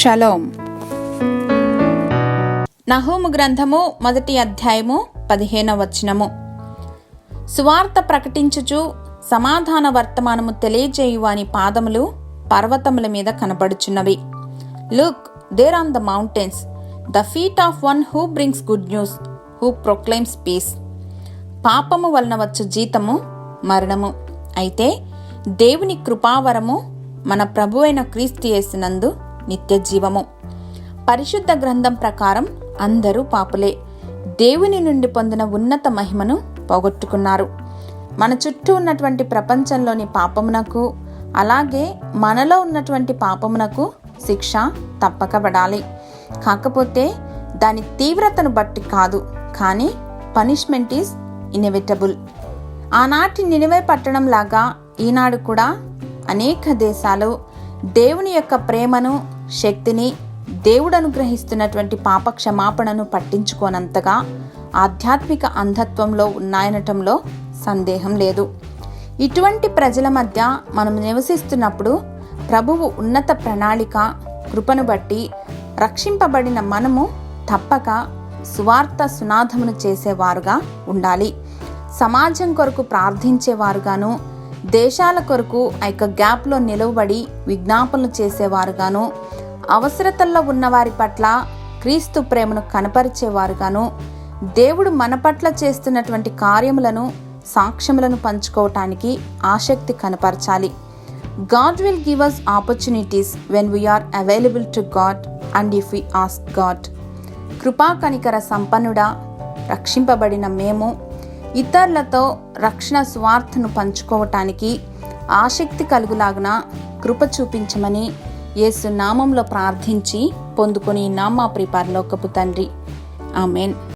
Shalom. నహూము గ్రంథము 1వ అధ్యాయము 15వ వచనము. సువార్త ప్రకటించుచు సమాధాన వర్తమానము తెలియజేయు వాని పాదములు పర్వతముల మీద కనబడుచున్నవి. Look, there on the mountains the feet of one who brings good news, who proclaims peace. పాపము వలన వచ్చు జీతము మరణము, అయితే దేవుని కృపావరము మన ప్రభువైన క్రీస్తు యేసునందు నిత్య జీవము. పరిశుద్ధ గ్రంథం ప్రకారం అందరూ పాపులే, దేవుని నుండి పొందిన ఉన్నత మహిమను పోగొట్టుకున్నారు. మన చుట్టూ ఉన్నటువంటి ప్రపంచంలోని పాపమునకు, అలాగే మనలో ఉన్నటువంటి పాపమునకు శిక్ష తప్పకబడాలి. కాకపోతే దాని తీవ్రతను బట్టి కాదు, కానీ పనిష్మెంట్ ఈజ్ ఇన్ఎవిటబుల్. ఆనాటి నినివే పట్టణం లాగా ఈనాడు కూడా అనేక దేశాలు దేవుని యొక్క ప్రేమను, శక్తిని, దేవుడు అనుగ్రహిస్తున్నటువంటి పాప క్షమాపణను పట్టించుకోనంతగా ఆధ్యాత్మిక అంధత్వంలో ఉన్నాయనటంలో సందేహం లేదు. ఇటువంటి ప్రజల మధ్య మనం నివసిస్తున్నప్పుడు ప్రభువు ఉన్నత ప్రణాళిక, కృపను బట్టి రక్షింపబడిన మనము తప్పక సువార్త సునాదమును చేసేవారుగా ఉండాలి. సమాజం కొరకు ప్రార్థించేవారుగాను, దేశాల కొరకు ఆ యొక్క గ్యాప్లో నిలవబడి విజ్ఞాపనలు చేసేవారుగాను, అవసరతల్లో ఉన్నవారి పట్ల క్రీస్తు ప్రేమను కనపరిచేవారుగాను, దేవుడు మన పట్ల చేస్తున్నటువంటి కార్యములను, సాక్ష్యములను పంచుకోవటానికి ఆసక్తి కనపరచాలి. God will give us opportunities when we are available to God and if we ask God. కృపా కనికర సంపన్నుడా, రక్షింపబడిన మేము ఇతరులతో రక్షణ సువార్తను పంచుకోవటానికి ఆసక్తి కలుగులాగున కృప చూపించమని యేసు నామంలో ప్రార్థించి పొందుకొని నామా ప్రియ పరలోకపు తండ్రి. ఆమెన్.